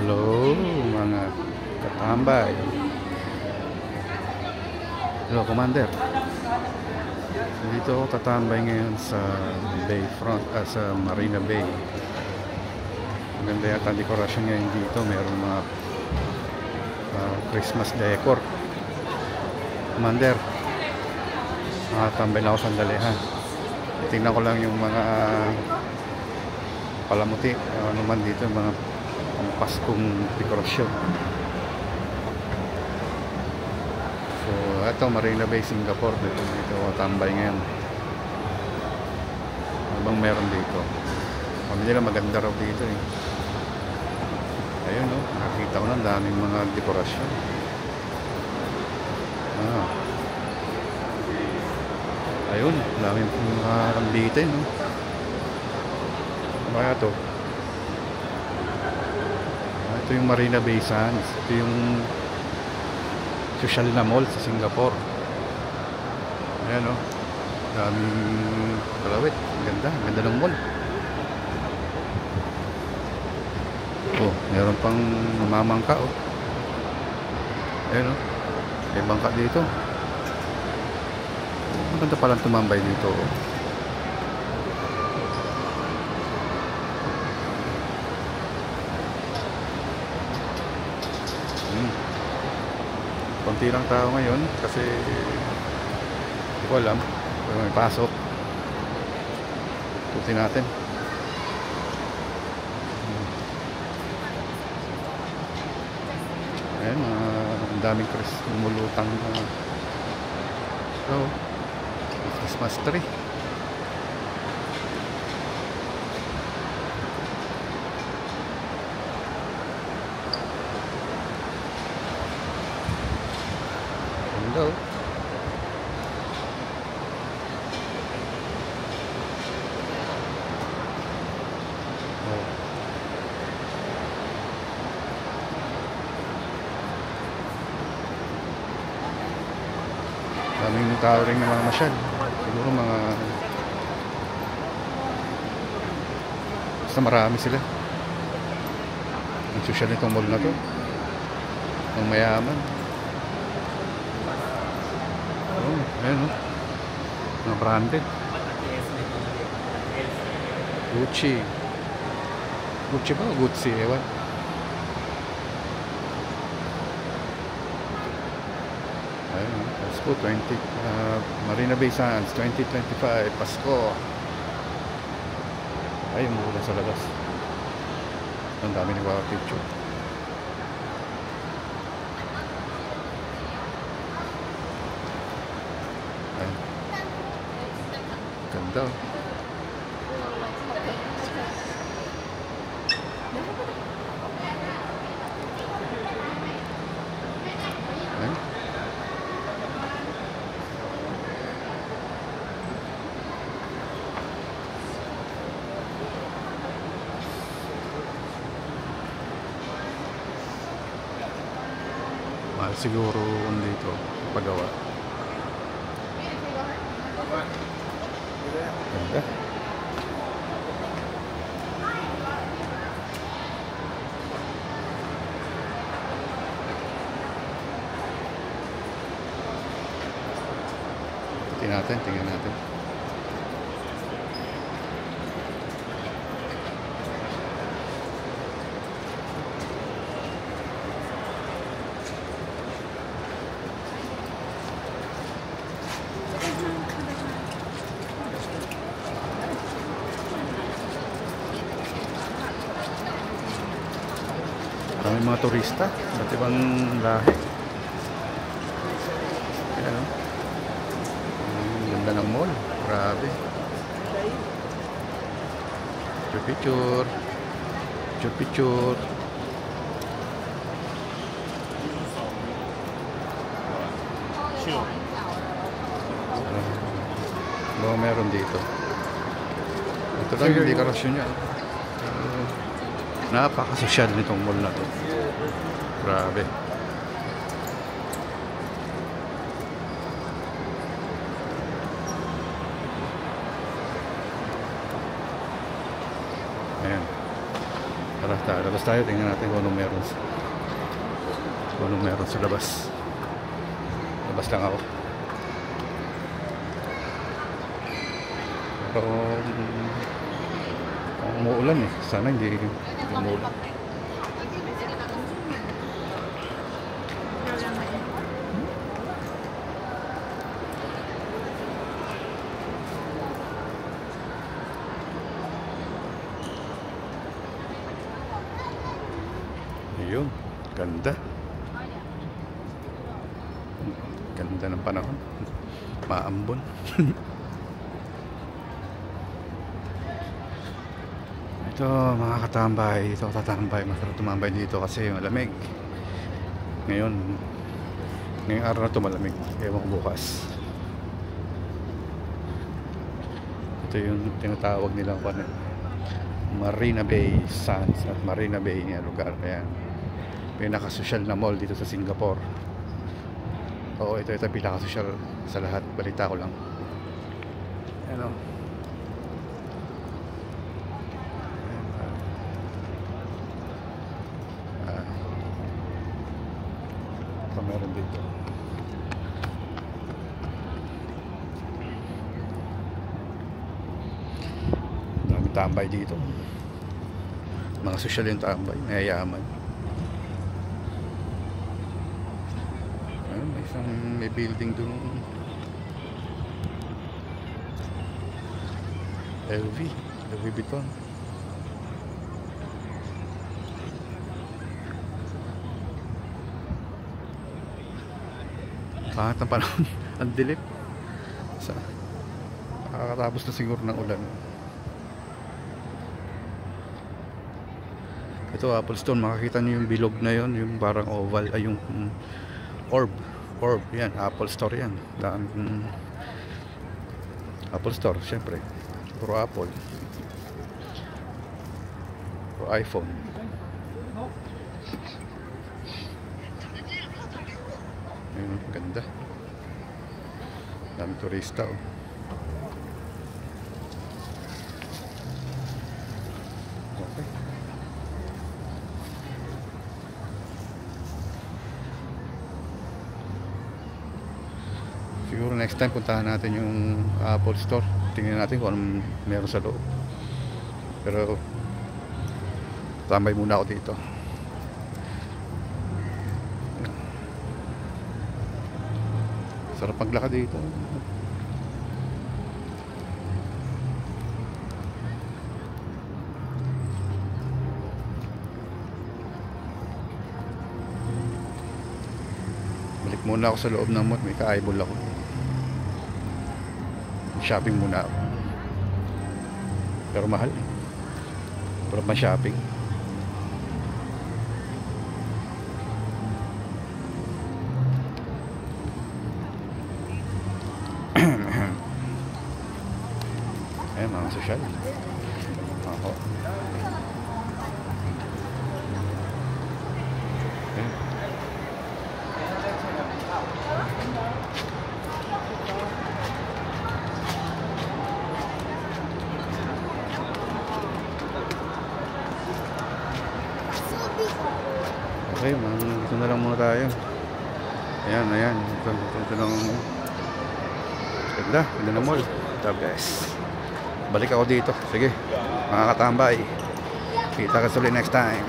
Hello mga katambay. Hello Commander. Dito ako tatambay ngayon sa Bayfront, sa Marina Bay. Maganda yata ang dekorasyon ngayon dito. Mayroong mga Christmas decor. Commander, tambay lang ako sandali ha. Tingnan ko lang yung mga palamuti, ano man dito, mga paskong dekorasyon. So ito Marina Bay, Singapore. Dito ako tambay ngayon. Ano bang meron dito? Kami nila maganda raw dito eh. Ayun o, nakita ko na daming mga dekorasyon. Ayun, daming mga rambitin no? Kaya to. Ito yung Marina Bay Sands. Ito yung social na mall sa Singapore. Ayan o, daming kalawit. Ganda, ganda ng mall. Oh, meron pang mamangka oh. Ayan oh, may bangka dito. Maganda palang tumambay dito oh. Konti lang tao ngayon kasi hindi ko alam kung may pasok. Tutin natin. Ayan, ang daming lumulutang so, Christmas tree. Hello. Daming tao rin na mga masyal. Siguro mga basta marami sila. Ang social nitong mall na to. Ang mayaman. Oh, ayan oh. Mga branded. Gucci. Gucci ba o Gucci? Ewan. Ayun, Pasko 20 Marina Bay Sands 2025 Pasko. Ay, umuulan sa labas. Ang dami nagpapapicture. Ayun, ganda oh. Ayun. Mahal siguro dito paggawa. Ganda. Tingnan natin. Maraming mga turista, iba't ibang lahi. Ayan o. Ang ganda ng mall. Grabe. Picture. Picture. Ano meron dito? Ito lang yung dekorasyon niya. Napaka-social nitong mall na to. Grabe. Ayan. Tara, labas tayo. Tingnan natin kung anong meron. Kung anong meron sa labas. Labas lang ako. Pero umuulan eh. Sana hindi umuulan. Ayun, ganda. Ganda ng panahon. Maambon. Ito mga katambay, ito tatambay, masarap tumambay dito kasi malamig. Ngayong araw na ito malamig, ewan ko bukas. Ito yung tinatawag nilang Marina Bay Sands at Marina Bay nga lugar. Ayan, pinaka-social na mall dito sa Singapore. Oo, ito pinaka-social sa lahat, balita ko lang. Ano? Meron dito. Dami tambay dito. Mga sosyal yung tambay, mayayaman. Ayun, may building dun. Louis Vuitton. Pangit ng panahon. Ang dilim. Nakakatapos na siguro ng ulan. Ito Apple Store, makakita niyo yung bilog na yon, yung parang oval, ay yung orb, yan, Apple Store yan. Apple Store, syempre. Puro Apple. Puro iPhone. Ayun, ganda. Dami turista oh. Okay. Siguro next time puntahan natin yung Apple Store. Tingnan natin kung anong meron sa loob. Pero tambay muna ako dito. Sarap maglakad dito. Balik muna ako sa loob ng mall. May ka-eyeball ako. Shopping muna ako. Pero mahal. Pero ma-shopping. Ayan, mga sosyal. Ako. Ayan. Okay, dito na lang muna tayo. Ayan. Ito lang. Ganda na mall. The best. Balik ako dito. Sige, mga katambay. Kita ka ulit next time.